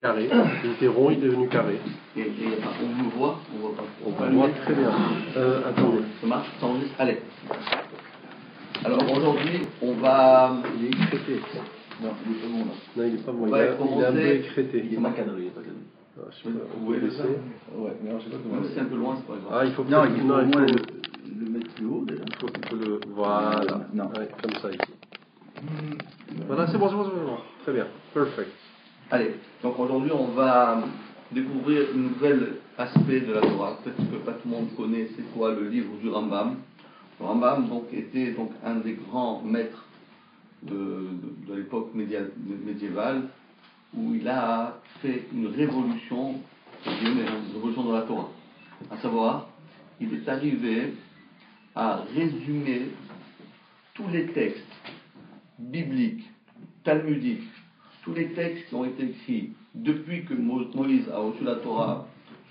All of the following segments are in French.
carré, il était rond, il est devenu carré. Et on le voit, on voit pas. On va le voir très bien. Attendez. Ça marche, ça enregistre. Allez. Alors aujourd'hui, on va. Il est écrété. Non, il est pas bon là. Non, il est pas bon. Il Il est un peu écrété. Il est pas cadré, il est pas cadré. Ah, je sais pas, Vous voyez ça? Ouais, mais alors je sais pas comment. Même si c'est un peu loin, c'est pas grave. Ah, il faut non, peut-être- il faut non, au il moins faut- le mettre plus haut déjà. Il faut le. Voilà. Non. Ouais, comme ça ici. Voilà, c'est bon, c'est bon, c'est bon. Très bien. Perfect. Allez, donc aujourd'hui on va découvrir un nouvel aspect de la Torah. Peut-être que pas tout le monde connaît c'est quoi le livre du Rambam. Le Rambam donc, était donc, un des grands maîtres de l'époque médiévale où il a fait une révolution, une révolution dans la Torah. À savoir, il est arrivé à résumer tous les textes bibliques, talmudiques, tous les textes qui ont été écrits depuis que Moïse a reçu la Torah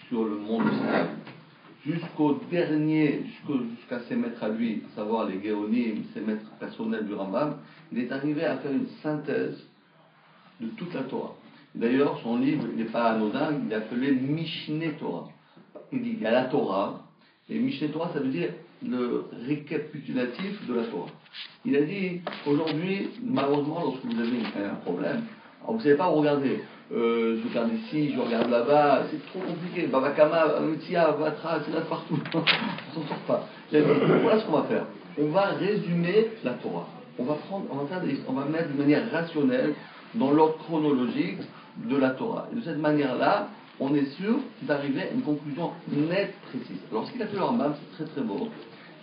sur le mont Sinaï, jusqu'au dernier, jusqu'à ses maîtres à lui, à savoir les Géonim, ses maîtres personnels du Rambam, il est arrivé à faire une synthèse de toute la Torah. D'ailleurs, son livre, il n'est pas anodin, il est appelé Mishneh Torah. Il dit, il y a la Torah, et Mishneh Torah, ça veut dire le récapitulatif de la Torah. Il a dit, aujourd'hui, malheureusement, lorsque vous avez un problème, alors vous ne savez pas où regarder. Je regarde ici, je regarde là-bas, c'est trop compliqué. Babakama, Metia, Vatra, c'est là partout. On ne s'en sort pas. Il a dit, voilà ce qu'on va faire. On va résumer la Torah. On va mettre de manière rationnelle dans l'ordre chronologique de la Torah. Et de cette manière-là, on est sûr d'arriver à une conclusion nette, précise. Alors, ce qu'il a fait le Rambam, c'est très très beau.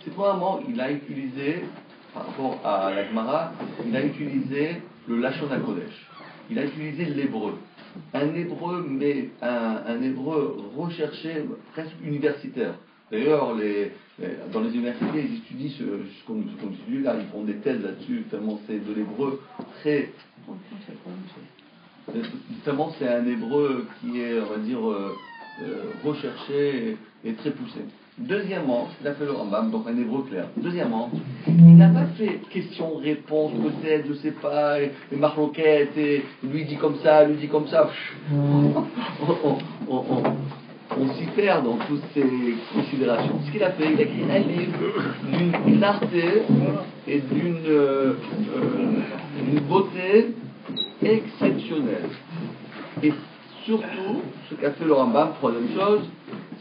C'est premièrement, il a utilisé, par rapport à la Gemara, il a utilisé le Lashon HaKodesh. Il a utilisé l'hébreu. Un hébreu, mais un hébreu recherché, presque universitaire. D'ailleurs, dans les universités, ils étudient ce qu'on étudie là, ils font des thèses là-dessus, tellement c'est de l'hébreu très. Tellement c'est un hébreu qui est, on va dire, recherché et très poussé. Deuxièmement, il a fait le Rambam, donc un hébreu clair. Deuxièmement, il n'a pas fait question-réponse, peut-être, je sais pas, et marloquette, et lui dit comme ça, lui dit comme ça. On s'y perd dans toutes ces considérations. Ce qu'il a fait, il a écrit un livre d'une clarté et d'une beauté exceptionnelle. Et surtout, ce qu'a fait le Rambam, troisième chose,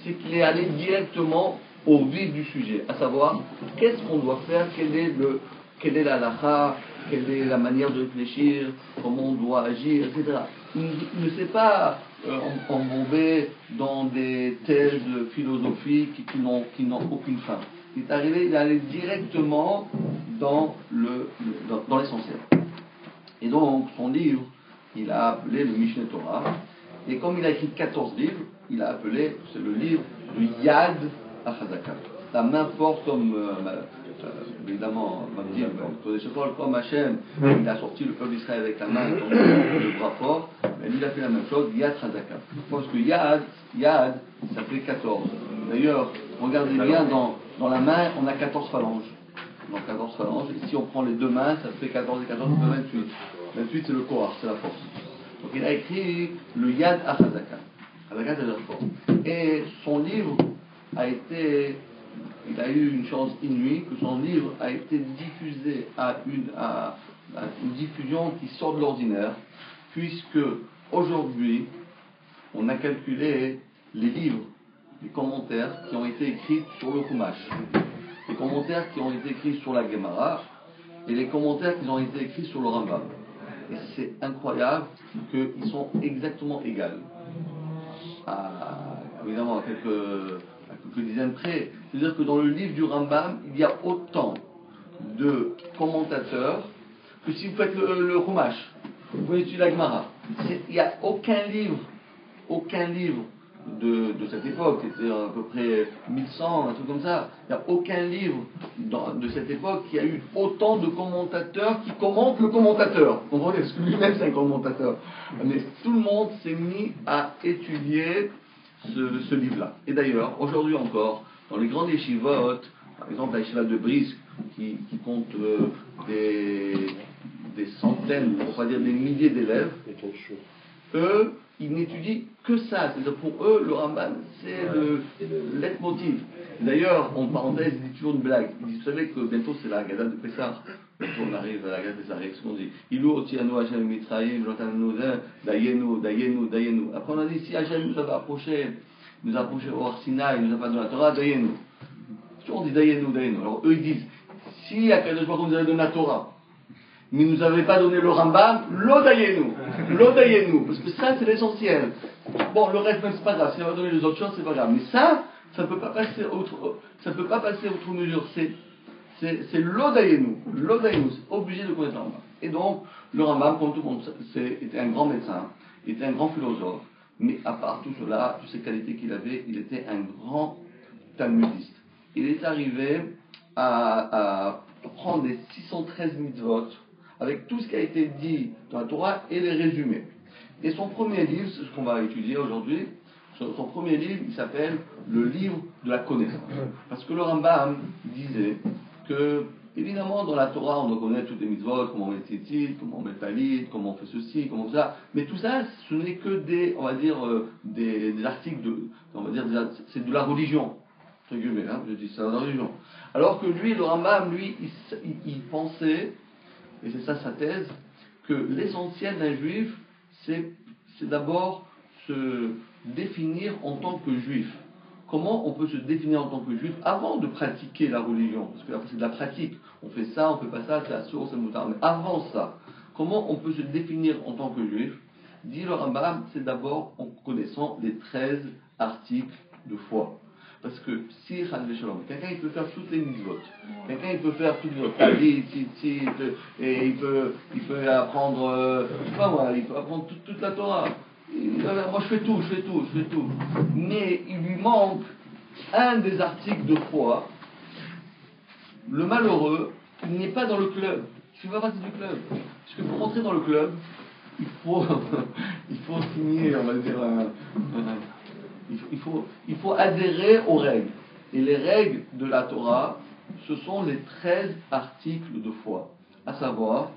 c'est qu'il est allé directement au vif du sujet, à savoir qu'est-ce qu'on doit faire, quelle est la halakha, quelle est la manière de réfléchir, comment on doit agir, etc. Il ne s'est pas embourbé dans des thèses philosophiques qui n'ont aucune fin. Il est arrivé, il est allé directement dans l'essentiel. Et donc, son livre, il a appelé le Mishneh Torah. Et comme il a écrit 14 livres, il a appelé, c'est le livre du Yad HaChazaka. La main forte comme, évidemment, on va me dire, comme Hachem, il a sorti le peuple d'Israël avec la main, comme le bras fort, mais lui il a fait la même chose, Yad HaChazaka. Parce que Yad, ça fait 14. D'ailleurs, regardez bien, dans la main, on a 14 phalanges. Donc 14 phalanges, et si on prend les deux mains, ça fait 14 et 14, ça fait 28. 28 c'est le Kohar, c'est la force. Donc il a écrit le Yad HaChazaka. Chazaka c'est la force. Et son livre il a eu une chance inouïe que son livre a été diffusé à une diffusion qui sort de l'ordinaire, puisque aujourd'hui, on a calculé les livres, les commentaires qui ont été écrits sur le Chumash, les commentaires qui ont été écrits sur la Gemara et les commentaires qui ont été écrits sur le Rambam. Et c'est incroyable qu'ils sont exactement égaux. Évidemment, à quelques dizaines près. C'est-à-dire que dans le livre du Rambam, il y a autant de commentateurs que si vous faites le Chumash, vous étudiez la Gemara. Il n'y a aucun livre de cette époque, c'était à peu près 1100, un truc comme ça. Il n'y a aucun livre de cette époque qui a eu autant de commentateurs qui commentent le commentateur. Vous comprenez? Parce que lui-même c'est un commentateur. Mais tout le monde s'est mis à étudier ce livre-là. Et d'ailleurs, aujourd'hui encore, dans les grandes yeshivot, par exemple la yeshiva de Brisk, qui compte des centaines, pour pas dire des milliers d'élèves, eux, ils n'étudient que ça. C'est-à-dire pour eux, le Rambam, c'est le leitmotiv. D'ailleurs, en parenthèse, ils disent toujours une blague. Ils disent, vous savez que bientôt c'est la Gada de Pessah. Bientôt on arrive à la Gada de Pessah. Qu'est-ce qu'on dit? Ilou otiano Hashem mitraïm, j'entends dayenu, dayenu, dayenu. Après on a dit, si Hashem nous avait approché au Har Sinaï, il nous a pas donné la Torah, dayenu. Toujours on dit dayenu, dayenu. Alors eux ils disent, si Akadosh Baruch Hu nous avait donné la Torah, mais il ne nous avait pas donné le Rambam, l'odayenu, parce que ça c'est l'essentiel. Bon, le reste même c'est pas grave, si on va donner les autres choses c'est pas grave, mais ça ne peut pas passer outre mesure, c'est l'odayenu, c'est obligé de connaître le Rambam. Et donc, le Rambam, comme tout le monde sait, était un grand médecin, était un grand philosophe, mais à part tout cela, toutes ces qualités qu'il avait, il était un grand talmudiste. Il est arrivé à prendre les 613 mitzvot, avec tout ce qui a été dit dans la Torah et les résumer. Et son premier livre, c'est ce qu'on va étudier aujourd'hui, son premier livre, il s'appelle le livre de la connaissance. Parce que le Rambam disait que, évidemment, dans la Torah, on doit connaître toutes les mitzvot, comment on met le tzitzit, comment on met le talit, comment on fait ceci, comment on fait ça. Mais tout ça, ce n'est que des, on va dire, des articles on va dire, c'est de la religion. Entre guillemets, hein, je dis ça dans la religion. Alors que lui, le Rambam, lui, il pensait, et c'est ça sa thèse, que l'essentiel d'un juif, c'est d'abord se définir en tant que juif. Comment on peut se définir en tant que juif avant de pratiquer la religion? Parce que après c'est de la pratique. On fait ça, on fait pas ça, c'est la source, c'est le moutard. Mais avant ça, comment on peut se définir en tant que juif? Dit le Rambam, c'est d'abord en connaissant les 13 articles de foi. Parce que si, quelqu'un il peut faire toutes les mitzvot, quelqu'un il peut faire toutes les talit, tzitzit, et il peut apprendre, je sais pas moi, il peut apprendre toute la Torah. Moi je fais tout. Mais il lui manque un des articles de foi. Le malheureux, il n'est pas dans le club. Je ne fais pas partie du club. Parce que pour rentrer dans le club, il faut signer, on va dire, il faut adhérer aux règles. Et les règles de la Torah, ce sont les 13 articles de foi. À savoir,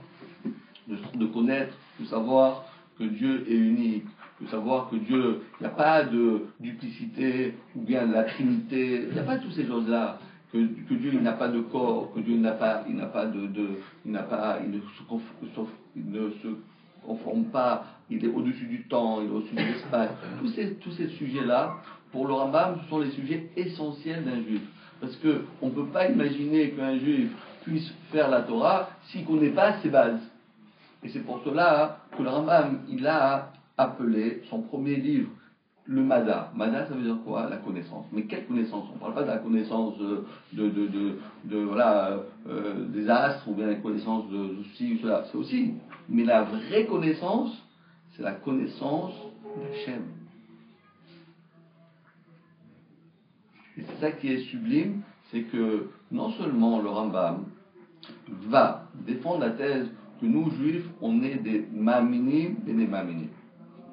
de connaître, de savoir que Dieu est unique, de savoir que Dieu, il n'y a pas de duplicité, ou bien de la Trinité, il n'y a pas toutes ces choses-là. Que Dieu il n'a pas de corps, que Dieu il ne se conforme pas, il est au-dessus du temps, il est au-dessus de l'espace. Tous ces sujets-là, pour le Rambam, ce sont les sujets essentiels d'un juif. Parce qu'on ne peut pas imaginer qu'un juif puisse faire la Torah s'il ne connaît pas ses bases. Et c'est pour cela que le Rambam, il a appelé son premier livre le Mada. Mada, ça veut dire quoi? La connaissance. Mais quelle connaissance? On ne parle pas de la connaissance des astres ou bien la connaissance de ceci ou cela. C'est aussi. Mais la vraie connaissance, c'est la connaissance d'Hachem. Et c'est ça qui est sublime, c'est que non seulement le Rambam va défendre la thèse que nous, juifs, on est des ma'aminim et des ma'aminim.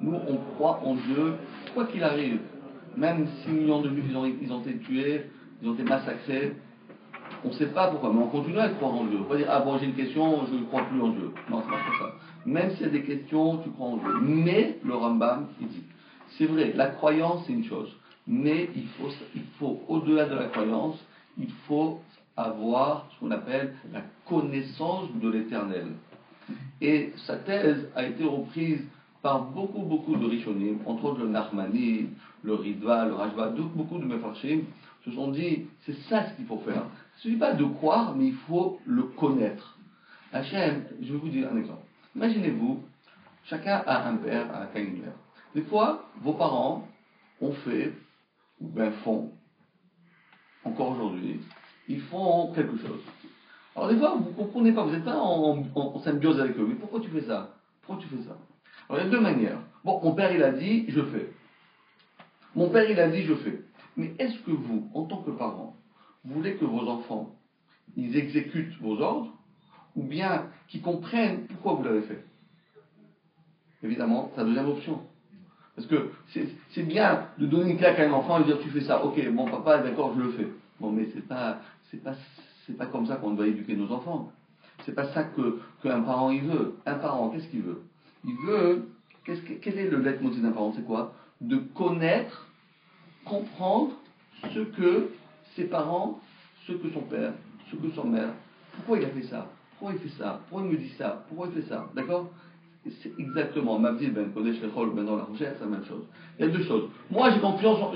Nous, on croit en Dieu, quoi qu'il arrive. Même 6 millions de juifs, ils ont été tués, ils ont été massacrés. On ne sait pas pourquoi, mais on continue à croire en Dieu. On ne peut pas dire, ah bon, j'ai une question, je ne crois plus en Dieu. Non, c'est pas ça. Même s'il y a des questions, tu crois en Dieu. Mais le Rambam, il dit, c'est vrai, la croyance, c'est une chose. Mais il faut au-delà de la croyance, il faut avoir ce qu'on appelle la connaissance de l'éternel. Et sa thèse a été reprise par beaucoup de Rishonim, entre autres le Nachmani, le Ritva, le Rashba, beaucoup de Mefarshim se sont dit, c'est ça ce qu'il faut faire. Il ne suffit pas de croire, mais il faut le connaître. Hachem, je vais vous dire un exemple. Imaginez-vous, chacun a un père, a une mère. Des fois, vos parents ont fait, ou bien font, encore aujourd'hui, ils font quelque chose. Alors des fois, vous ne comprenez pas, vous n'êtes pas en symbiose avec eux. Mais pourquoi tu fais ça? Pourquoi tu fais ça? Alors il y a deux manières. Bon, mon père il a dit, je fais. Mon père il a dit, je fais. Mais est-ce que vous, en tant que parent, voulez que vos enfants, ils exécutent vos ordres, ou bien qu'ils comprennent pourquoi vous l'avez fait? Évidemment, c'est la deuxième option. Parce que c'est bien de donner une claque à un enfant et de dire tu fais ça, ok, bon papa, d'accord, je le fais. Bon, mais c'est pas comme ça qu'on doit éduquer nos enfants. C'est pas ça qu'un parent il veut. Un parent, qu'est-ce qu'il veut? Il veut quel est le leitmotiv d'un parent? C'est quoi? De connaître, comprendre ce que ses parents, ce que son père, ce que son mère, pourquoi il a fait ça, pourquoi il fait ça, pourquoi il me dit ça, pourquoi il fait ça, d'accord? Et c'est exactement, ma vie, ben Kodesh Lechol, ben dans la recherche, c'est la même chose. Il y a deux choses. Moi j'ai confiance en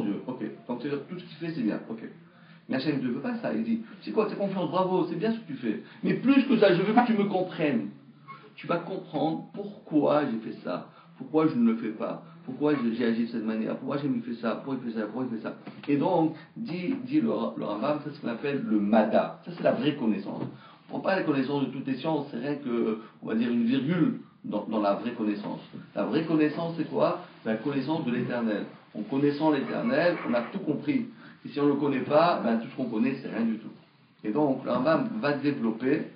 Dieu, ok. Donc c'est-à-dire tout ce qu'il fait, c'est bien, ok. Mais Hachem ne veut pas ça, il dit, c'est quoi, t'as confiance, bravo, c'est bien ce que tu fais. Mais plus que ça, je veux que tu me comprennes. Tu vas comprendre pourquoi j'ai fait ça, pourquoi je ne le fais pas, pourquoi j'ai agi de cette manière, pourquoi j'ai fait ça, pourquoi il fait ça, pourquoi il fait ça. Et donc, dit le Rambam, c'est ce qu'on appelle le Mada. Ça, c'est la vraie connaissance. On ne prend pas la connaissance de toutes les sciences, c'est rien que, on va dire, une virgule dans la vraie connaissance. La vraie connaissance, c'est quoi? C'est la connaissance de l'éternel. En connaissant l'éternel, on a tout compris. Et si on ne le connaît pas, ben, tout ce qu'on connaît, c'est rien du tout. Et donc, le Rambam va développer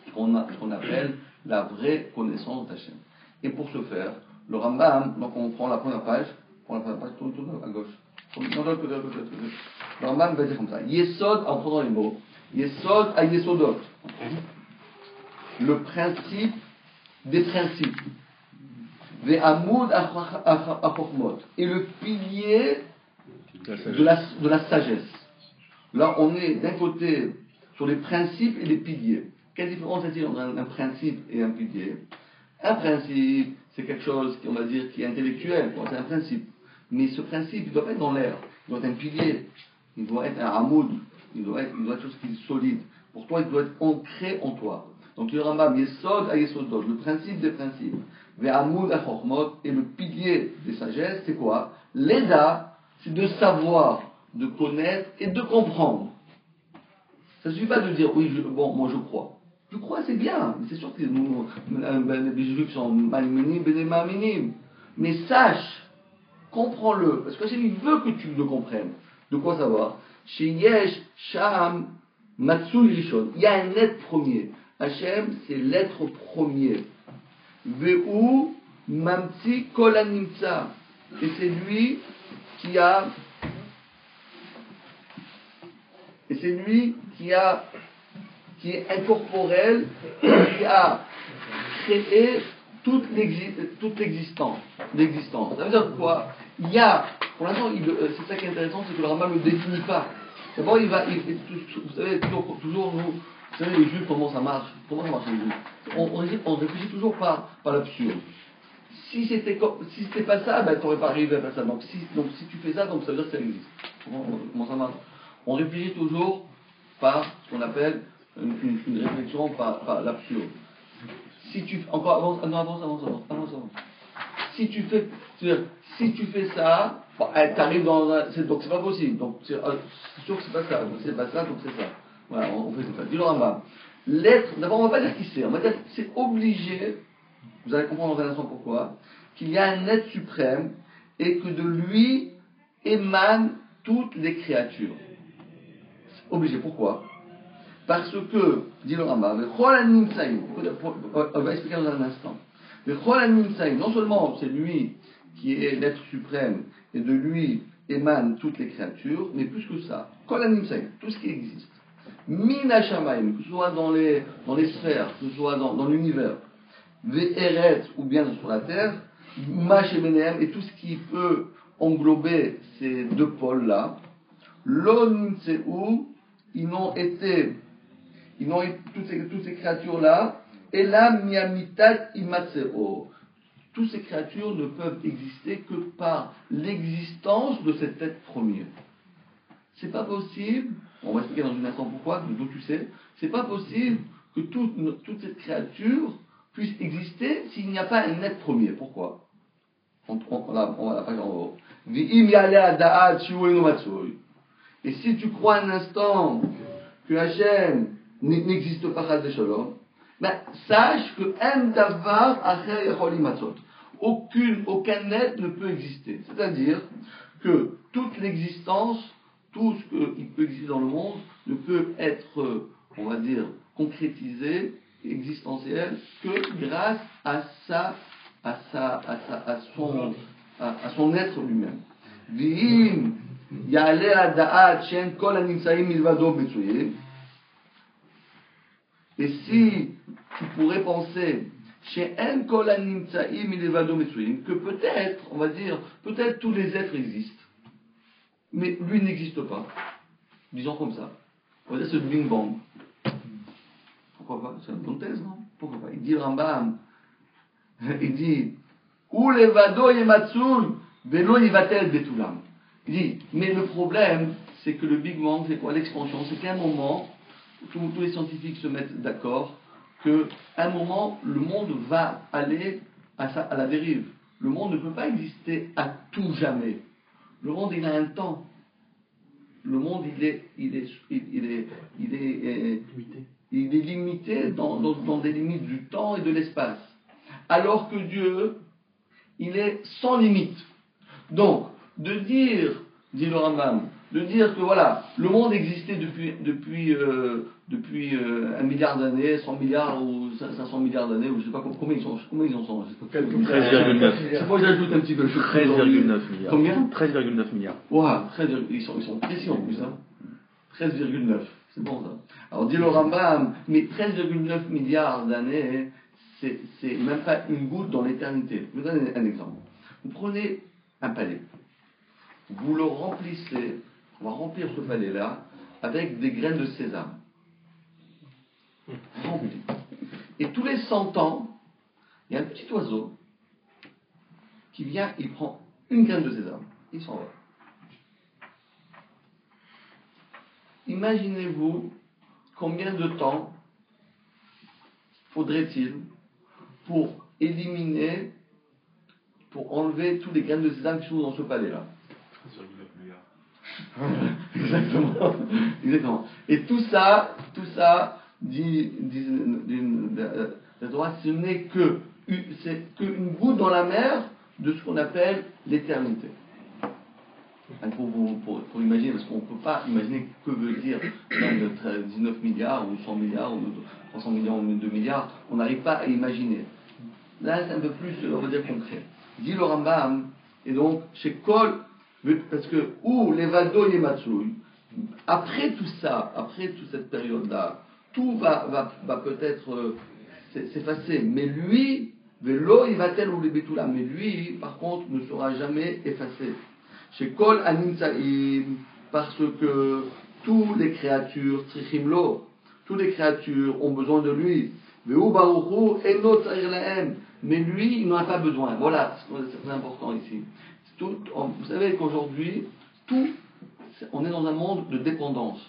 ce qu'on appelle la vraie connaissance d'Hachem. Et pour ce faire, le Rambam, donc on prend la première page, tourne à gauche. Le Rambam va dire comme ça. Yesod, en prenant les mots, Yesod à Yesodot. Le principe des principes. Ve'amud achokmot. Et le pilier de la sagesse. Là, on est d'un côté sur les principes et les piliers. Quelle différence est-il entre un principe et un pilier? Un principe, c'est quelque chose, on va dire, qui est intellectuel, c'est un principe. Mais ce principe, il ne doit pas être dans l'air, il doit être un pilier, il doit être un hamoud, il doit être quelque chose qui est solide. Pour toi, il doit être ancré en toi. Donc le Rambam, Yesod à Yesodot, le principe des principes, Ve'amoud à Chochmot, et le pilier des sagesses, c'est quoi? L'Eda, c'est de savoir, de connaître et de comprendre. Ça ne suffit pas de dire, oui, moi je crois. Je crois, c'est bien, mais c'est sûr que les juifs sont malminim, bénémaminim. Mais sache, comprends-le, parce que Hachem, il veut que tu le comprennes. De quoi savoir? Chez Yesh, Sham, Matsul Rishon. Il y a un être premier. Hachem, c'est l'être premier. Ve'u, Mamtsi, Kolanimtsa. Et c'est lui qui a. Et c'est lui qui est incorporel, qui a créé toute l'existence. Ça veut dire quoi? Il y a, pour l'instant, c'est ça qui est intéressant, c'est que le Rambam ne le définit pas. D'abord, vous savez, toujours nous, vous savez, les juifs, comment ça marche les juifs? On réfléchit toujours par l'absurde. Si c'était pas ça, ben, tu n'aurais pas arrivé à faire ça. Donc si tu fais ça, donc ça veut dire que ça existe. Comment ça marche? On réfléchit toujours par ce qu'on appelle une réflexion par l'absurde. Si tu avance. Si tu fais ça, t'arrives donc c'est pas possible. Donc c'est sûr que c'est pas ça. Donc c'est pas ça, donc c'est ça. Voilà, on fait ça. Dis le Rambam. L'être, d'abord on va pas dire qui c'est, on va dire que c'est obligé. Vous allez comprendre dans un instant pourquoi. Qu'il y a un être suprême et que de lui émanent toutes les créatures. C'est obligé. Pourquoi? Parce que, dit le Rambam, on va expliquer dans un instant. Non seulement c'est lui qui est l'être suprême et de lui émanent toutes les créatures, mais plus que ça, tout ce qui existe. Mina Shamaim, que ce soit dans les sphères, que ce soit dans l'univers, Ve'eret, ou bien sur la terre, Mash et Benehem, et tout ce qui peut englober ces deux pôles-là, L'Oninseou, ils n'ont toutes ces créatures-là, et là, Miamitat Imatseo. Toutes ces créatures ne peuvent exister que par l'existence de cet être premier. C'est pas possible, on va expliquer dans un instant pourquoi, d'où tu sais, c'est pas possible que toute cette créature puisse exister s'il n'y a pas un être premier. Pourquoi? On va la page en haut. Et si tu crois un instant que Hachem n'existe pas, ben, sache que aucun être ne peut exister. C'est-à-dire que toute l'existence, tout ce qui peut exister dans le monde, ne peut être, on va dire, concrétisé, existentiel, que grâce à son être lui-même. V'im ya'aleh ha'da'at she'en kol ha'nimtsaim milvado b'tzuyim. Et si tu pourrais penser chez En Kol Hanimtsaim Ilevado Metsuim, que peut-être, on va dire, peut-être tous les êtres existent, mais lui n'existe pas. Disons comme ça. On va dire c'est le Bing Bang. Pourquoi pas? C'est une bonne thèse, non? Pourquoi pas? Il dit le Rambam, il dit, ou levado yematsul, velo yivatel betulam. Il dit, mais le problème, c'est que le Big Bang, c'est quoi l'expansion? C'est qu'à un moment, tous les scientifiques se mettent d'accord qu'à un moment, le monde va aller à la dérive. Le monde ne peut pas exister à tout jamais. Le monde, il a un temps. Le monde, il est limité dans des limites du temps et de l'espace. Alors que Dieu, il est sans limite. Donc, de dire, dit le Rambam, de dire que voilà, le monde existait depuis 1 milliard d'années, 100 milliards ou 500 milliards d'années, ou je ne sais pas combien ils en sont. 13,9. C'est pour que j'ajoute un petit peu. 13,9 milliards. Combien? 13,9 milliards. Ouah, ils sont précis en plus, hein. 13,9. C'est bon ça. Alors dit le Rambam, mais 13,9 milliards d'années, c'est même pas une goutte dans l'éternité. Je vous donne un exemple. Vous prenez un palais. Vous le remplissez, on va remplir ce palais-là avec des graines de sésame. Rempli. Et tous les 100 ans, il y a un petit oiseau qui vient, il prend une graine de sésame, il s'en va. Imaginez-vous combien de temps faudrait-il pour éliminer, pour enlever tous les graines de sésame qui sont dans ce palais-là? 13,9 milliards. Exactement. Et tout ça, dit la Torah, ce n'est qu'une goutte dans la mer de ce qu'on appelle l'éternité. Pour imaginer, parce qu'on ne peut pas imaginer que veut dire 19 milliards ou 100 milliards ou 300 millions ou 2 milliards, on n'arrive pas à imaginer. Là, c'est un peu plus, on va dire, concret. Dit le Rambam, et donc, chez Kol, parce que, ou les Vado Yematsui, après tout ça, après toute cette période-là, tout va peut-être s'effacer, mais lui, Velo Yivatel ou les Betula, mais lui, par contre, ne sera jamais effacé. Chez Kol Aninsaïm, parce que toutes les créatures, Trichimlo, toutes les créatures ont besoin de lui. Veu Baruchu Eno Tzair Lahem, mais lui, il n'en a pas besoin. Voilà, c'est très important ici. Vous savez qu'aujourd'hui, on est dans un monde de dépendance.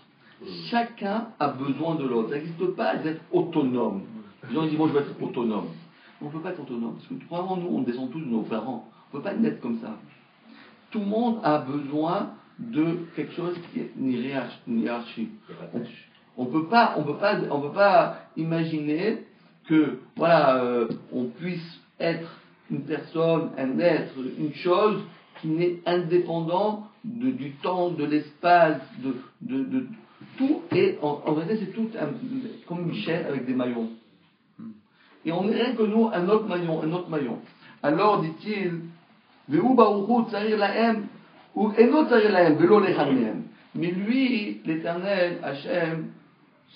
Chacun a besoin de l'autre. Ça n'existe pas d'être autonome. Les gens disent, moi je veux être autonome. On ne peut pas être autonome. Parce que probablement, nous, on descend tous de nos parents. On ne peut pas naître comme ça. Tout le monde a besoin de quelque chose qui est une hiérarchie. On peut pas imaginer que, voilà, on puisse être une personne, un être, une chose qui n'est indépendant du temps, de l'espace, de tout. Et en réalité, c'est tout comme une chaîne avec des maillons. Et on est rien que nous, un autre maillon. Alors, dit-il, mais lui, l'Éternel, Hachem,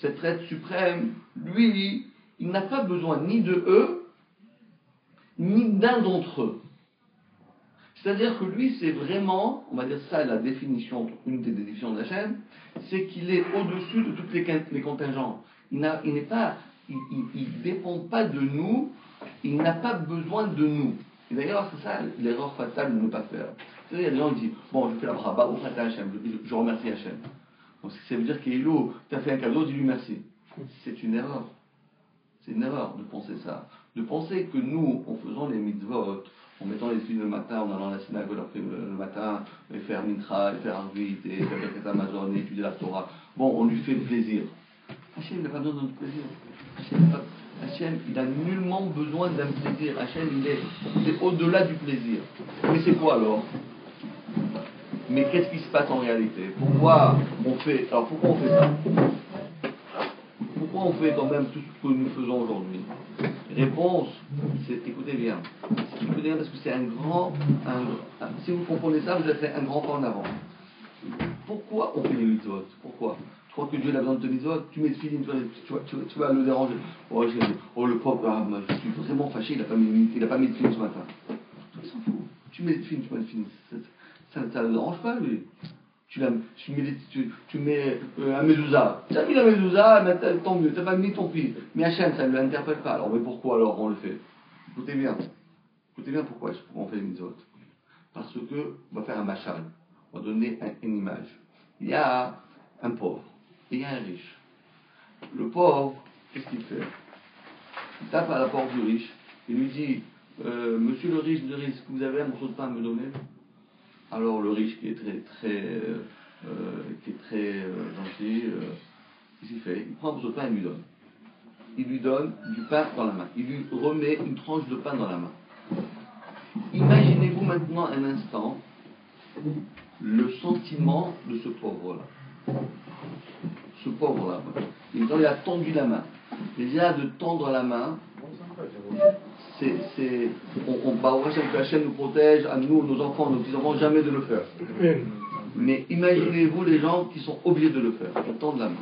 cet être suprême, lui, il n'a pas besoin ni de eux, ni d'un d'entre eux. C'est-à-dire que lui, c'est vraiment, on va dire ça, la définition, une des définitions d'Hachem, c'est qu'il est au-dessus de toutes les contingents. Il dépend pas de nous, il n'a pas besoin de nous. Et d'ailleurs, c'est ça l'erreur fatale de ne pas faire. C'est-à-dire, il y a des gens qui disent, bon, je fais la braba, ou Hachem, je remercie Hachem. Donc ça veut dire qu'Elo, tu as fait un cadeau, dis-lui merci. C'est une erreur. C'est une erreur de penser ça. De penser que nous, en faisant les mitzvot, en mettant les filles le matin, en allant à la synagogue après le matin, et faire mincha, et faire arvit, et faire Birkat Hamazon, et étudier la Torah, bon, on lui fait plaisir. Hachem n'a pas besoin de notre plaisir. Hachem, il n'a nullement besoin d'un plaisir. Hachem, c'est au-delà du plaisir. Mais c'est quoi alors? Mais qu'est-ce qui se passe en réalité? Pourquoi on fait ça? Pourquoi on fait quand même tout ce que nous faisons aujourd'hui? Réponse, c'est écoutez bien. Écoutez bien parce que c'est si vous comprenez ça, vous avez fait un grand pas en avant. Pourquoi on fait les mitzvot? Pourquoi? crois que Dieu a besoin de te mitzvot, tu mets le film, tu vas le déranger. Le pauvre, je suis vraiment fâché, il n'a pas mis de film ce matin. Il s'en fout. Tu mets le film, ça ne le dérange pas, lui. Tu mets un mezouza. Tu as mis la mezouza, tant mieux, tu n'as pas mis ton pire. Mais Hachem, ça ne l'interpelle pas. Alors, mais pourquoi alors on le fait? Écoutez bien pourquoi on fait les mitzvot. Parce que, on va faire un machal, on va donner une image. Il y a un pauvre et il y a un riche. Le pauvre, qu'est-ce qu'il fait? Il tape à la porte du riche, il lui dit Monsieur le riche, est-ce que vous avez un morceau de pain à me donner? Alors le riche qui est très gentil, qu'est-ce qu'il fait? Il prend un morceau de pain et lui donne. Il lui donne du pain dans la main. Il lui remet une tranche de pain dans la main. Imaginez-vous maintenant un instant le sentiment de ce pauvre-là. Ce pauvre-là. Il a tendu la main. Déjà de tendre la main, que Hachem nous protège, à nous, nos enfants, nos petits-enfants, jamais de le faire. Mais imaginez-vous les gens qui sont obligés de le faire. Ils tendent la main.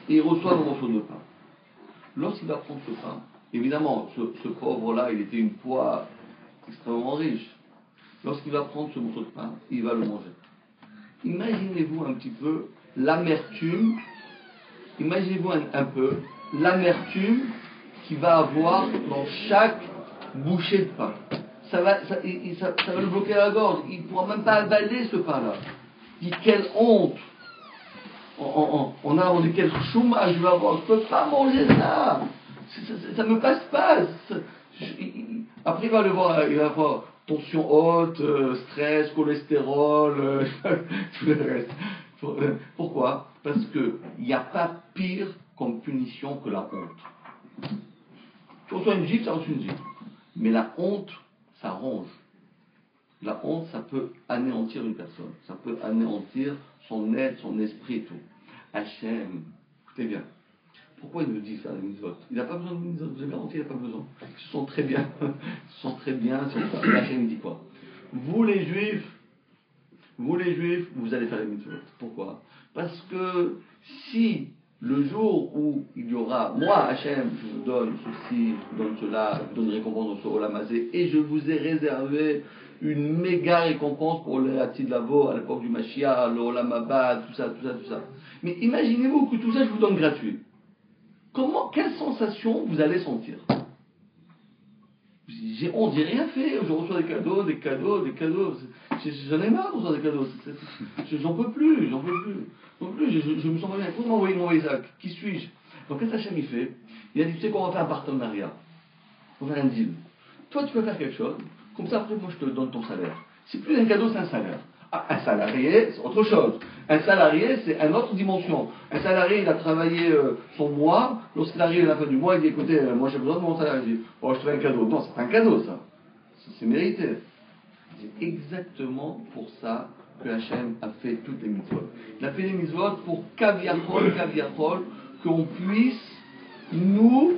Et ils reçoivent un morceau de pain. Lorsqu'il va prendre ce pain, évidemment, ce pauvre-là, il était une poids extrêmement riche. Lorsqu'il va prendre ce morceau de pain, il va le manger. Imaginez-vous un petit peu l'amertume, imaginez-vous un peu l'amertume qu'il va avoir dans chaque bouchée de pain. Ça va le bloquer à la gorge. Il ne pourra même pas avaler ce pain-là. Il dit quelle honte. On dit quel chômage je vais avoir. Je ne peux pas manger ça. Ça ne me passe pas. Après, il va avoir tension haute, stress, cholestérol, tout le reste. Pourquoi? Parce qu'il n'y a pas pire comme punition que la honte. Tu reçois une gifle, ça reçoit une gifle. Mais la honte, ça ronge. La honte, ça peut anéantir une personne. Ça peut anéantir son être, son esprit et tout. Hachem, écoutez bien. Pourquoi il nous dit ça, les mitzvot? Il n'a pas besoin de mitzvot. Vous avez garanti, il n'a pas besoin. Ils se sentent très bien. Ils se sentent très bien. Hachem dit quoi? Vous les juifs, vous allez faire les mitzvot. Pourquoi? Parce que si le jour où il y aura, moi, Hachem, je vous donne ceci, je vous donne cela, je vous donne une récompense au Olam Hazé, et je vous ai réservé une méga récompense pour le Hatid Lavo, à l'époque du Mashiach, le Olam Haba, tout ça. Mais imaginez-vous que tout ça, je vous donne gratuit. Quelle sensation vous allez sentir? J'ai rien fait, je reçois des cadeaux. J'en ai marre de recevoir des cadeaux. J'en peux plus. Je me sens pas bien. Pourquoi m'envoyer mon Isaac? Qui suis-je? Donc qu'est-ce qu'Hachem il fait? Il a dit, tu sais qu'on va faire un partenariat. On va faire un deal. Toi tu peux faire quelque chose, comme ça après moi je te donne ton salaire. C'est plus un cadeau, c'est un salaire. Un salarié, c'est autre chose. Un salarié, c'est une autre dimension. Un salarié, il a travaillé son mois. Lorsqu'il arrive à la fin du mois, il dit, écoutez, moi j'ai besoin de mon salaire. Il dit, oh, je te fais un cadeau. Non, c'est pas un cadeau, ça. C'est mérité. C'est exactement pour ça que Hachem a fait toutes les mitzvot. Il a fait les mitzvot pour kaviachol, qu'on puisse, nous,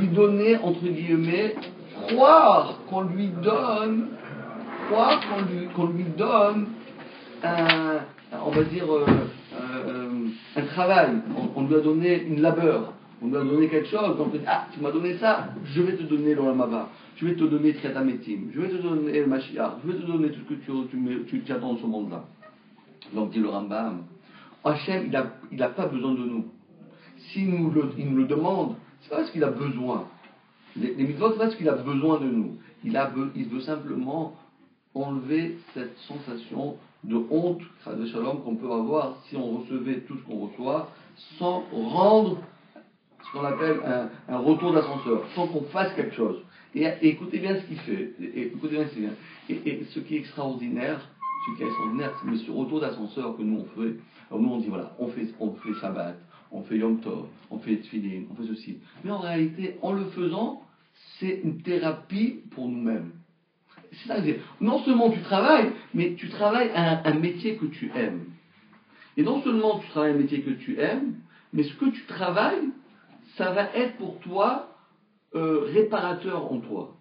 lui donner, entre guillemets, croire qu'on lui donne on va dire, un travail. On lui a donné une labeur. On lui a donné quelque chose. Donc, tu m'as donné ça, je vais te donner l'Olam Haba. Je vais te donner Triatametim. Je vais te donner le Mashiach. Je vais te donner tout ce que tu attends dans ce monde-là. Donc, dit le Rambam, Hachem, il n'a pas besoin de nous. S'il il nous le demande, c'est pas parce qu'il a besoin. Les mitzvot, c'est pas parce qu'il a besoin de nous. Il veut simplement enlever cette sensation de honte, de shalom, qu'on peut avoir si on recevait tout ce qu'on reçoit, sans rendre ce qu'on appelle un retour d'ascenseur, sans qu'on fasse quelque chose. Et écoutez bien ce qu'il fait. Et ce qui est extraordinaire, mais ce retour d'ascenseur que nous on fait, alors nous on dit voilà, on fait Shabbat, on fait Yom Tov, on fait Tfilin, on fait ceci. Mais en réalité, en le faisant, c'est une thérapie pour nous-mêmes. C'est ça, non seulement tu travailles, mais tu travailles un métier que tu aimes. Et non seulement tu travailles un métier que tu aimes, mais ce que tu travailles, ça va être pour toi réparateur en toi.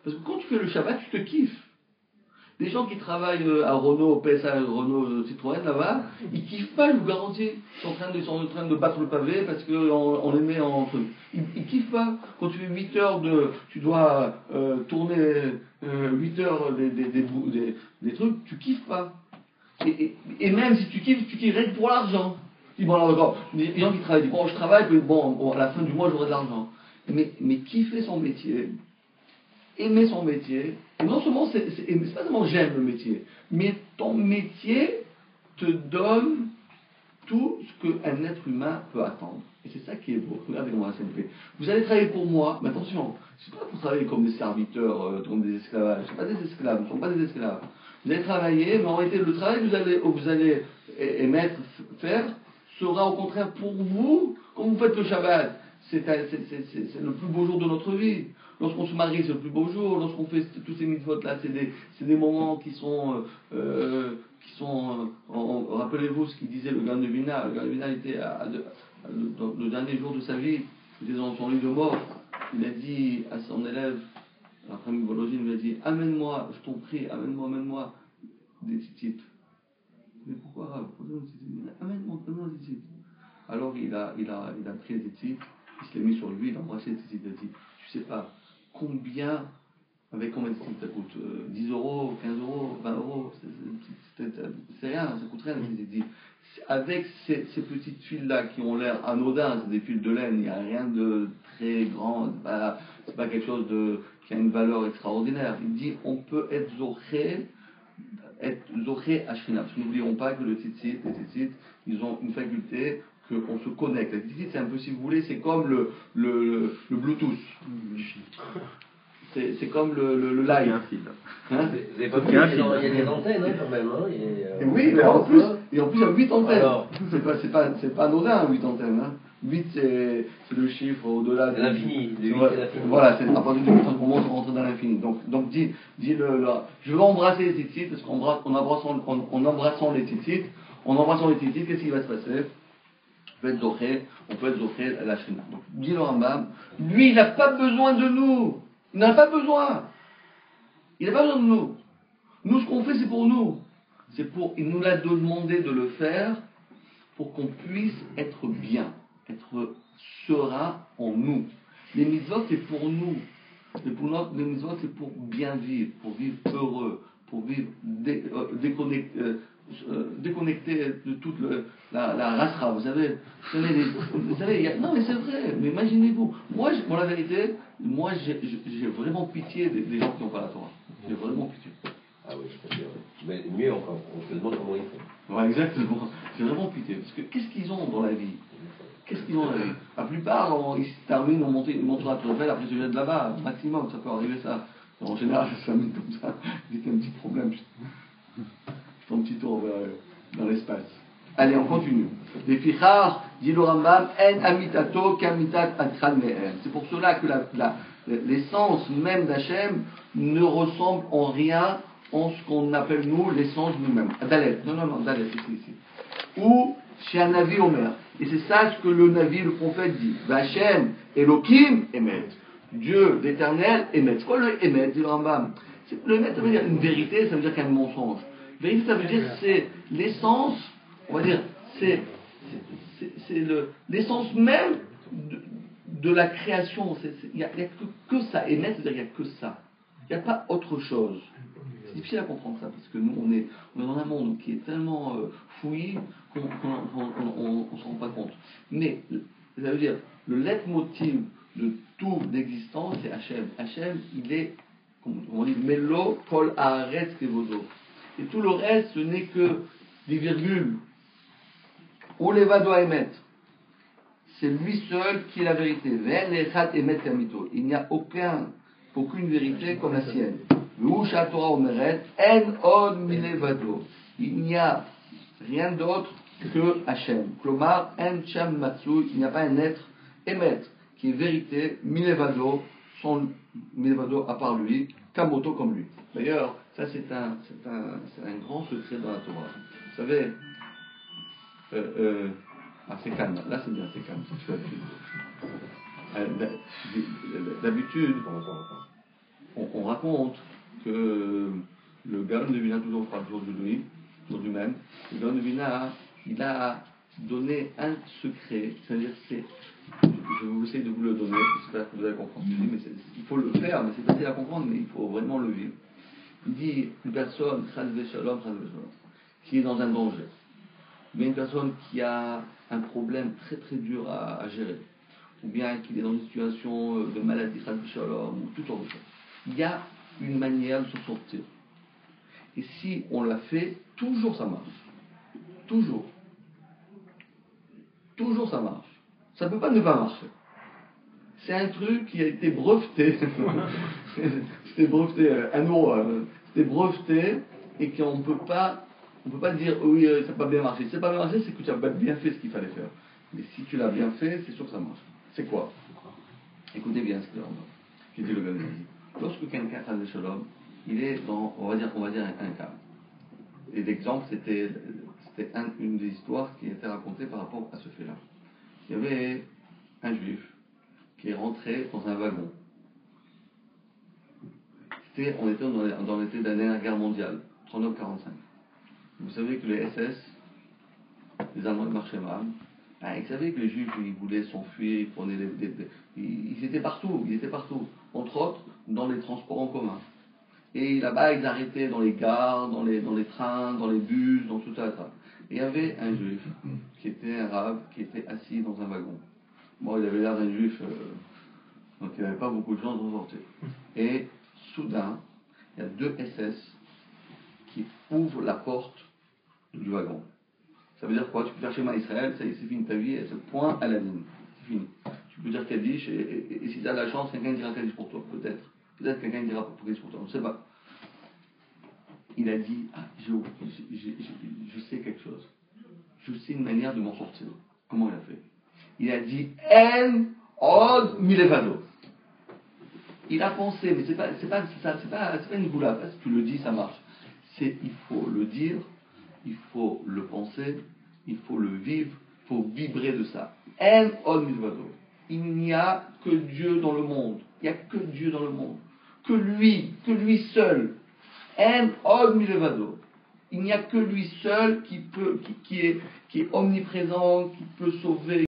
Parce que quand tu fais le Shabbat, tu te kiffes. Les gens qui travaillent à Renault, PSA, Renault, Citroën, là-bas, ils kiffent pas, je vous garantis. Ils sont en train de battre le pavé parce qu'on les met en truc. Ils kiffent pas. Quand tu fais 8 heures tu dois tourner 8 heures des trucs, tu kiffes pas. Et même si tu kiffes rien que pour l'argent. Tu dis, bon, alors, d'accord, les gens qui travaillent, disent, bon, je travaille, puis bon, à la fin du mois, j'aurai de l'argent. Mais kiffer son métier, aimer son métier, et non seulement, c'est pas seulement j'aime le métier, mais ton métier te donne tout ce qu'un être humain peut attendre. Et c'est ça qui est beau. Regardez comment ça me fait. Vous allez travailler pour moi, mais attention, c'est pas pour travailler comme des serviteurs, comme des esclaves. Ce ne sont pas des esclaves, ne sont pas des esclaves. Vous allez travailler, mais en réalité, le travail que vous allez émettre, faire, sera au contraire pour vous, comme vous faites le Shabbat. C'est le plus beau jour de notre vie. Lorsqu'on se marie, c'est le plus beau jour. Lorsqu'on fait tous ces mitzvot-là, c'est des moments qui sont rappelez-vous ce qu'il disait le Gaon de Vilna. Le Gaon de Vilna était le dernier jour de sa vie, il était dans son lit de mort. Il a dit à son élève, après Mivologine, il lui a dit, amène-moi, je t'en prie, amène-moi des tzitzit. Mais pourquoi Rav? Amène-moi des tzitzit. Alors il a pris les tzitzit, il se les mis sur lui, il a embrassé les tzitzit, il a dit, tu sais pas combien de tzitzit ça coûte 10 euros, 15 euros, 20 euros, c'est rien, ça coûte rien les tzitzit. Avec ces petites fils-là qui ont l'air anodins, c'est des fils de laine, il n'y a rien de très grand, c'est pas quelque chose qui a une valeur extraordinaire. Il dit, on peut être zoché à Shina. N'oublions pas que les tzitzit, ils ont une faculté qu'on se connecte. Les tzitzit, c'est un peu, si vous voulez, c'est comme le Bluetooth. C'est comme le live. Il y a un fil. Hein, il y a des antennes quand même. Hein, oui, mais en plus, il y a 8 antennes. C'est pas anodin, 8 antennes. Hein. 8, c'est le chiffre au-delà de l'infini. Voilà, c'est à partir de 8 on commence à rentrer dans l'infini. Donc dis je veux embrasser les tzitzit, parce qu'en embrassant les tzitzit, qu'est-ce qui va se passer? On peut être zoché à la Shina. Donc dit le Rambam, lui il n'a pas besoin de nous. Il n'a pas besoin. Il n'a pas besoin de nous. Nous, ce qu'on fait, c'est pour nous. Il nous l'a demandé de le faire pour qu'on puisse être bien, être serein en nous. Les mitzvot, c'est pour nous. Les mitzvot, c'est pour bien vivre, pour vivre heureux, pour vivre déconnecté de toute la rasra. Vous savez, non mais c'est vrai, mais imaginez-vous, la vérité, j'ai vraiment pitié des gens qui n'ont pas la Torah. J'ai vraiment pitié. Ah oui, je peux dire. Mais mieux encore, on se demande comment ils font. Ouais, exactement. J'ai vraiment pitié. Parce que qu'est-ce qu'ils ont dans la vie? La plupart, ils se terminent, ils montent sur la tour Eiffel, après ils se jettent là-bas, maximum, ça peut arriver ça. En général, ça se termine comme ça. Dès qu'il y a un petit problème, je fais un petit tour dans l'espace. Allez, on continue. Les fichar, dit le Rambam, en amitato kamitat atran me'em. C'est pour cela que l'essence même d'Hachem ne ressemble en rien en ce qu'on appelle nous l'essence nous-mêmes. Dalet, non, Dalet, ici. Ou chez un Navi Omer. Et c'est ça ce que le Navi, le prophète dit. Vachem, Elohim, Emet. Dieu d'éternel, Emet. C'est quoi le Emet, dit le Rambam? Le Emet, ça veut dire une vérité, ça veut dire qu'il y a un mensonge. Vérité, ça veut dire c'est l'essence, on va dire, c'est l'essence même de la création. Il n'y a que ça. Emet, c'est-à-dire qu'il n'y a que ça. Il n'y a pas autre chose. C'est difficile à comprendre ça, parce que nous, on est dans un monde qui est tellement fouillis qu'on ne s'en rend pas compte. Mais, ça veut dire, le leitmotiv de tout l'existence, c'est Hachem. Hachem, il est, comme on dit, Melo, Kol, Haaretz, Kevodo. Et tout le reste, ce n'est que des virgules. Ou levado emet. C'est lui seul qui est la vérité. Ve'en lechat emet kamito. Il n'y a aucune vérité comme la sienne. Torah omeret en od milevado. Il n'y a rien d'autre que Hachem. Klomar en cham matsu. Il n'y a pas un être emet qui est vérité milevado, son milevado à part lui, kamoto comme lui. D'ailleurs, ça c'est un grand secret dans la Torah. Vous savez, c'est calme. Là c'est bien, c'est calme. D'habitude, on raconte que Le Gaon de Vilna, toujours par aujourd'hui même, le Gaon de Vilna, il a donné un secret, c'est-à-dire je vais essayer de vous le donner, j'espère que vous allez comprendre. Mais il faut le faire, mais c'est facile à comprendre, mais il faut vraiment le vivre. Il dit une personne, qui est dans un danger, ou bien une personne qui a un problème très très dur à gérer, ou bien qu'il est dans une situation de maladie, ou tout autre chose. Il y a une manière de s'en sortir. Et si on l'a fait, toujours ça marche. Toujours. Toujours ça marche. Ça ne peut pas ne pas marcher. C'est un truc qui a été breveté. C'était breveté, c'était breveté, et qu'on ne peut pas dire oui, ça n'a pas bien marché. Si ça n'a pas bien marché, c'est que tu n'as pas bien fait ce qu'il fallait faire. Mais si tu l'as bien fait, c'est sûr que ça marche. C'est quoi? Écoutez bien ce que dit le Gaon. Lorsque quelqu'un fait des shalom, il est dans, on va dire un cas. Et l'exemple, c'était une des histoires qui était racontée par rapport à ce fait-là. Il y avait un juif qui est rentré dans un wagon. On était dans l'été de la dernière guerre mondiale, 39-45. Vous savez que les SS, les Allemands marchaient mal. Ils savaient que les Juifs, ils voulaient s'enfuir, ils prenaient ils étaient partout, entre autres dans les transports en commun. Et là-bas, ils arrêtaient dans les gares, dans les trains, dans les bus, dans tout ça. Et il y avait un Juif qui était arabe, qui était assis dans un wagon. Bon, il avait l'air d'un Juif, donc il n'y avait pas beaucoup de gens de sortir. Et soudain, il y a deux SS qui ouvrent la porte du wagon. Ça veut dire quoi? Tu peux faire Shema Israël, c'est fini ta vie, et ce point à la ligne. C'est fini. Tu peux dire Kaddish, et si tu as la chance, quelqu'un dira Kaddish pour toi, peut-être. Peut-être quelqu'un dira Kaddish pour toi, on ne sait pas. Il a dit, je sais quelque chose. Je sais une manière de m'en sortir. Comment il a fait? Il a dit, En od milevado. Il a pensé, mais c'est pas une goula. Si tu le dis, ça marche. Il faut le dire, il faut le penser, il faut le vivre, il faut vibrer de ça. En od milevado. Il n'y a que Dieu dans le monde. Il n'y a que Dieu dans le monde. Que lui seul. En od milevado. Il n'y a que lui seul qui est omniprésent, qui peut sauver.